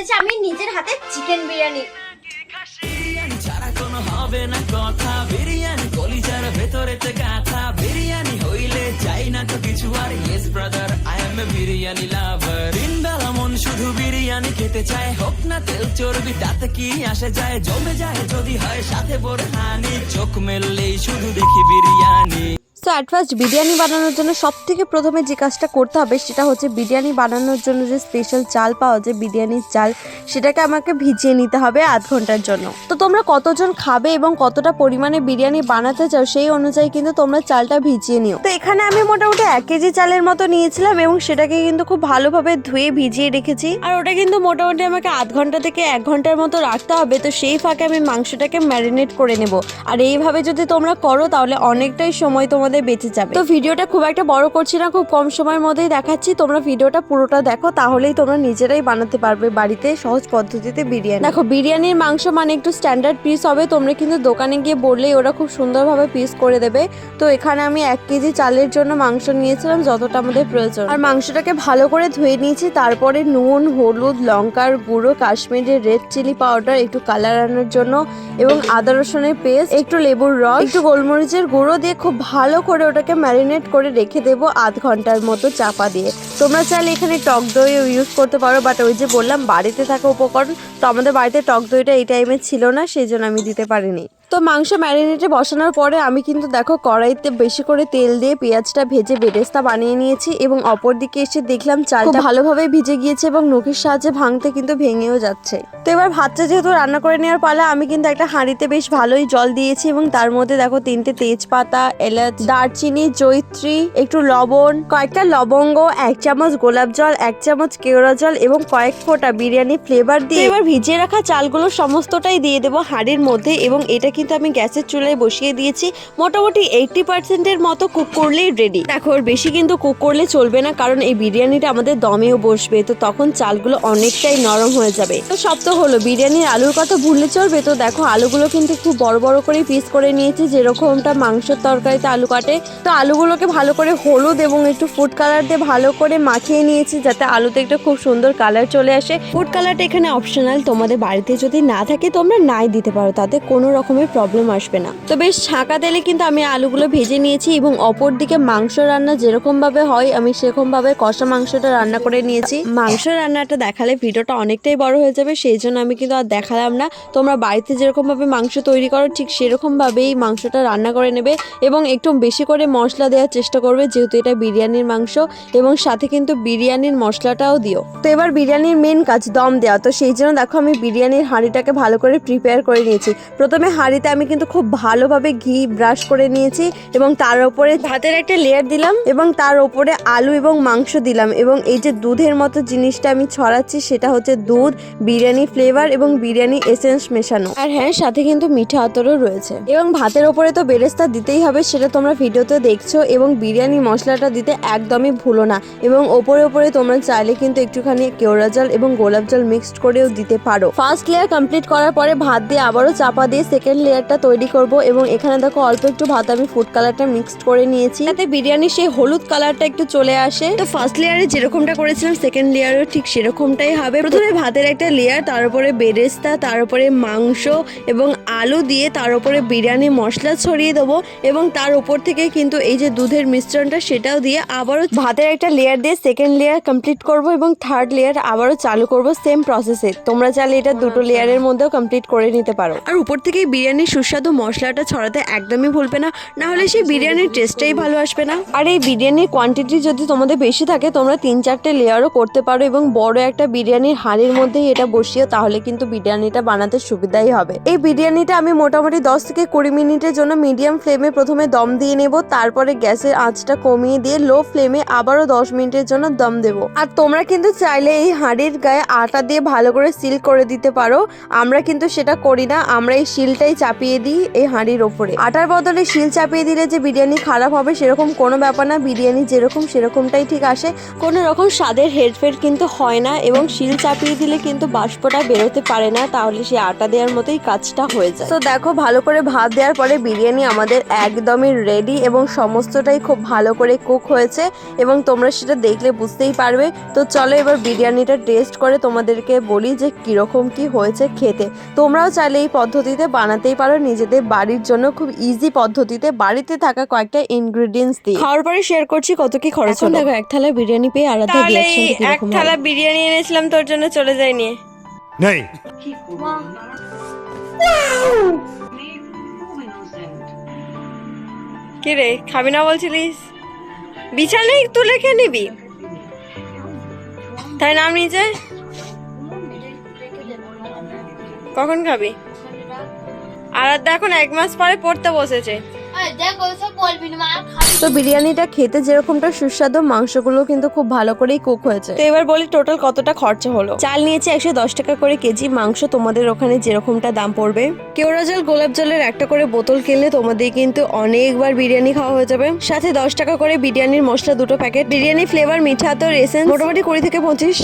চলেছে আমি নিজের হাতে চিকেন বিরিয়ানি। বিরিয়ানি ছাড়া কোনো হবে না কথা, বিরিয়ানি কলিজার ভেতরেতে গাথা, বিরিয়ানি হইলে চাই না তো কিছু আর। Yes brother, I M A biryani লাভার। দিনবেলা মন শুধু বিরিয়ানি খেতে চায়, হোক না তেল চর্বি তাতে কি আসে যায়, জমে যায় যদি হয় সাথে বোরহানি, চোখ মেললেই শুধু দেখি biryani. So at first biryani বানানোর জন্য সবথেকে প্রথমে যে কাজটা করতে হবে সেটা হচ্ছে বিরিয়ানি বানানোর জন্য যে স্পেশাল চাল পাওয়া যায় বিরিয়ানির চাল, সেটাকে আমাকে ভিজিয়ে নিতে হবে আধ ঘন্টার জন্য। তো তোমরা কতজন খাবে এবং কতটা পরিমাণে বিরিয়ানি বানাতে চাও সেই অনুযায়ী কিন্তু তোমরা চালটা ভিজিয়ে নিও। তো এখানে আমি মোটামুটি 1 কেজি চালের মতো নিয়েছিলাম এবং সেটাকে কিন্তু খুব ভালোভাবে ধুয়ে ভিজিয়ে রেখেছি। আর ওটা কিন্তু মোটামুটি আমাকে আধ ঘন্টা থেকে 1 ঘন্টার মতো রাখতে হবে। তো সেই ফাঁকে আমি মাংসটাকে ম্যারিনেট করে নেব। আর এইভাবে যদি তোমরা করো তাহলে অনেকটাই সময় তোমাদের বেঁচে যাবে। তো ভিডিওটা খুব একটা বড় করছি না, খুব কম সময়ের মধ্যেই দেখাচ্ছি। তোমরা ভিডিওটা পুরোটা দেখো, তাহলেই তোমরা নিজেরাই বানাতে পারবে বাড়িতে সহজ পদ্ধতিতে বিরিয়ানি। দেখো বিরিয়ানির মাংস মানে একটু স্ট্যান্ডার্ড পিস হবে, তোমরা কিন্তু দোকানে গিয়ে বললেই ওরা খুব সুন্দরভাবে পিস করে দেবে। তো এখানে আমি 1 কেজি চালের জন্য মাংস নিয়েছিলাম যতটা আমাদের প্রয়োজন। আর মাংসটাকে ভালো করে ধুয়ে নিয়েছি। তারপরে নুন, হলুদ, লঙ্কার গুঁড়ো, কাশ্মীরের রেড চিলি পাউডার একটু কালার আনার জন্য, এবং আদা রসুনের পেস্ট, একটু লেবুর রস, একটু গোলমরিচের গুঁড়ো দিয়ে খুব ভালো করে ওটাকে ম্যারিনেট করে রেখে দেবো আধ ঘন্টার মতো চাপা দিয়ে। তোমরা চাইলে এখানে টক দই ইউজ করতে পারো, বাট ওই যে বললাম বাড়িতে থাকা উপকরণ, তো আমাদের বাড়িতে টক দইটা এই টাইমে ছিল না, সেই জন্য আমি দিতে পারিনি। তো মাংস ম্যারিনেটে বসানোর পরে আমি কিন্তু দেখো কড়াইতে বেশি করে তেল দিয়ে পেঁয়াজটা ভেজে বেরেস্তা বানিয়ে নিয়েছি, এবং অপর দিকে এসে দেখলাম চালটা ভালোভাবে ভিজে গিয়েছে এবং নখের সাহায্যে ভাঙতে কিন্তু ভেঙেও যাচ্ছে। তো এবার ভাতটা যেহেতু রান্না করে নেওয়ার পালা, আমি কিন্তু একটা হাঁড়িতে বেশ ভালোই জল দিয়েছি এবং তার মধ্যে দেখো 3টে তেজপাতা, এলাচ, দারচিনি, জয়িত্রী, একটু লবণ, কয়েকটা লবঙ্গ, 1 চামচ গোলাপ জল, 1 চামচ কেওড়া জল এবং কয়েক ফোঁটা বিরিয়ানি ফ্লেভার দিয়ে এবার ভিজিয়ে রাখা চালগুলো সমস্তটাই দিয়ে দেবো হাঁড়ির মধ্যে। এবং এটা কিন্তু আমি গ্যাসের চুলায় বসিয়ে দিয়েছি। মোটামুটি 80% মতো কুক করলেই রেডি। দেখো বেশি কিন্তু কুক করলে চলবে না, কারণ এই বিরিয়ানিটা আমাদের দমেও বসবে, তো তখন চালগুলো অনেকটাই নরম হয়ে যাবে। তো সব তো হলো, বিরিয়ানির আলুর কথা ভুললে চলবে। তো দেখো আলুগুলো কিন্তু খুব বড় বড় করে পিস করে নিয়েছি, যেরকমটা মাংসের তরকারিতে আলু কাটে। তো আলুগুলোকে ভালো করে হলুদ এবং একটু ফুড কালার দিয়ে ভালো করে মাখিয়ে নিয়েছি, যাতে আলুতে একটা খুব সুন্দর কালার চলে আসে। ফুড কালারটা এখানে অপশনাল, তোমাদের বাড়িতে যদি না থাকে তোমরা নাই দিতে পারো, তাতে কোনো রকমের প্রবলেম আসবে না। তো বেশ ছাঁকা তেলে কিন্তু আমি আলুগুলো ভেজে নিয়েছি, এবং অপর দিকে মাংস রান্না যেরকম ভাবে হয় আমি সেরকম ভাবে কষা মাংসটা রান্না করে নিয়েছি। মাংস রান্নাটা দেখালে ভিডিওটা অনেকটাই বড় হয়ে যাবে, সেই জন্য আমি কিন্তু আর দেখালাম না। তোমরা বাড়িতে যেরকম ভাবে মাংস তৈরি করো ঠিক সেরকম ভাবেই মাংসটা রান্না করে নেবে, এবং একটু বেশি করে মশলা দেওয়ার চেষ্টা করবে, যেহেতু এটা বিরিয়ানির মাংস, এবং সাথে কিন্তু বিরিয়ানির মশলাটাও দিও। তো এবার বিরিয়ানির মেন কাজ দম দেওয়া। তো সেই জন্য দেখো আমি বিরিয়ানির হাঁড়িটাকে ভালো করে প্রিপেয়ার করে নিয়েছি। প্রথমে হাঁড়িতে আমি কিন্তু খুব ভালোভাবে ঘি ব্রাশ করে নিয়েছি, এবং তার উপরে ভাতের একটা লেয়ার দিলাম, এবং তার উপরে আলু এবং মাংস দিলাম, এবং এই যে দুধের মতো জিনিসটা আমি ছড়াচ্ছি সেটা হচ্ছে দুধ, বিরিয়ানি ফ্লেভার এবং বিরিয়ানি এসেন্স মেশানো। আর হ্যাঁ, সাথে কিন্তু মিঠা আতরও রয়েছে। এবং ভাতের উপরে তো বেরেস্তা দিতেই হবে, সেটা তোমরা ভিডিওতে দেখছো। এবং বিরিয়ানি মশলাটা দিতে একদমই ভুলো না। এবং ওপরে ওপরে তোমরা চাইলে কিন্তু একটুখানি কেওড়া জল এবং গোলাপ জল মিক্সড করেও দিতে পারো। ফার্স্ট লেয়ার কমপ্লিট করার পরে ভাত দিয়ে আবারও চাপা দিয়ে সেকেন্ড লেয়ারটা তৈরি করব। এবং এখানে দেখো অল্প একটু ভাত আমি ফুড কালারটা মিক্সড করে নিয়েছি, যাতে বিরিয়ানির সেই হলুদ কালারটা একটু চলে আসে। তো ফার্স্ট লেয়ারে যেরকমটা করেছিলাম সেকেন্ড লেয়ারও ঠিক সেরকমটাই হবে। প্রথমে ভাতের একটা লেয়ার, তার উপরে বেরেস্তা, তার উপরে মাংস এবং আলু দিয়ে তার উপরে বিরিয়ানি মশলা ছড়িয়ে দেবো, এবং তার উপর থেকে কিন্তু এই যে দুধের মিশ্রণটা সেটাও দিয়ে আবারও ভাতের একটা লেয়ার দিয়ে সেকেন্ড লেয়ার কমপ্লিট করব, এবং থার্ড লেয়ার আবারও চালু করব সেম প্রসেসে। তোমরা চাইলে এটা দুটো লেয়ারের মধ্যেও কমপ্লিট করে নিতে পারো। আর উপর থেকে বিরিয়ানির সুস্বাদু মশলাটা ছড়াতে একদমই ভুলবে না, না হলে সেই বিরিয়ানির টেস্টটাই ভালো আসবে না। আর এই বিরিয়ানির কোয়ান্টিটি যদি তোমাদের বেশি থাকে তোমরা 3-4টে লেয়ারও করতে পারো, এবং বড় একটা বিরিয়ানির হাঁড়ির মধ্যেই এটা বসিয়ে, তাহলে কিন্তু বিরিয়ানিটা বানাতে সুবিধাই হবে। এই বিরিয়ানিটা আমি মোটামুটি 10 থেকে 20 মিনিটের জন্য মিডিয়াম ফ্লেমে প্রথমে দম দিয়ে নেব, তারপরে গ্যাসের আঁচটা কমিয়ে দিয়ে লো ফ্লেমে আবারও 10 মিনিটের জন্য দম দেবো। আর তোমরা কিন্তু চাইলে এই হাঁড়ির গায়ে আটা দিয়ে ভালো করে সিল করে দিতে পারো, আমরা কিন্তু সেটা করি না, আমরা এই শিলটাই চাপিয়ে দিই এই হাঁড়ির ওপরে। আটার বদলে শিল চাপিয়ে দিলে যে বিরিয়ানি খারাপ হবে সেরকম কোনো ব্যাপার না, বিরিয়ানি যেরকম সেরকমটাই ঠিক আসে, কোনো রকম স্বাদের হেরফের কিন্তু হয় না। এবং শিল চাপিয়ে দিলে কিন্তু বাষ্পটা বেরোতে পারে না, তাহলে সেই আটা দেওয়ার মতোই কাজটা হয়ে যায়। তো দেখো ভালো করে ভাত দেওয়ার পরে বিরিয়ানি আমাদের একদমই রেডি এবং সমস্তটাই খুব ভালো করে কুক হয়েছে এবং তোমরা সেটা দেখলে বুঝতেই পারবে। তো চলো এবার বিরিয়ানিটা টেস্ট করে তোমাদেরকে বলি যে কিরকম কি হয়েছে খেতে। তোমরাও চাইলে এই পদ্ধতিতে বানাতেই পারো নিজেদের বাড়ির জন্য, খুব ইজি পদ্ধতিতে বাড়িতে থাকা কয়েকটা ইনগ্রেডিয়েন্টস দিয়ে। খাওয়ার পরে শেয়ার করছি কত কি খরচ হলো। দেখো এক থালা বিরিয়ানি পেয়ে আলাদা রিঅ্যাকশনটা কিরকম। এক থালা বিরিয়ানি এনেছিলাম তোর জন্য, চলে যাই নিয়ে। नहीं কি রে খাবি না বলছিলিস? বিছানায় তুলে খেয়ে নিবি তাই নাম নিচে। কখন খাবি? আরাধ্যা এখন 1 মাস পরে পড়তে বসেছে। তো বিরিয়ানিটা খেতে যেরকমটা সুস্বাদু, মাংসগুলো কিন্তু খুব ভালো করেই কুক হয়েছে। তো এবার বলি টোটাল কতটা খরচা হলো। চাল নিয়েছি 110 টাকা করে কেজি, মাংস তোমাদের ওখানে যেরকমটা দাম পড়বে। কেওড়া জল গোলাপ জলের একটা করে বোতল কিনলে তোমাদের কিন্তু অনেকবার বিরিয়ানি খাওয়া হয়ে যাবে। সাথে 10 টাকা করে বিরিয়ানির মশলা 2টো প্যাকেট, বিরিয়ানি ফ্লেভার মিঠা তো এসেন্স মোটামুটি 20 থেকে 25।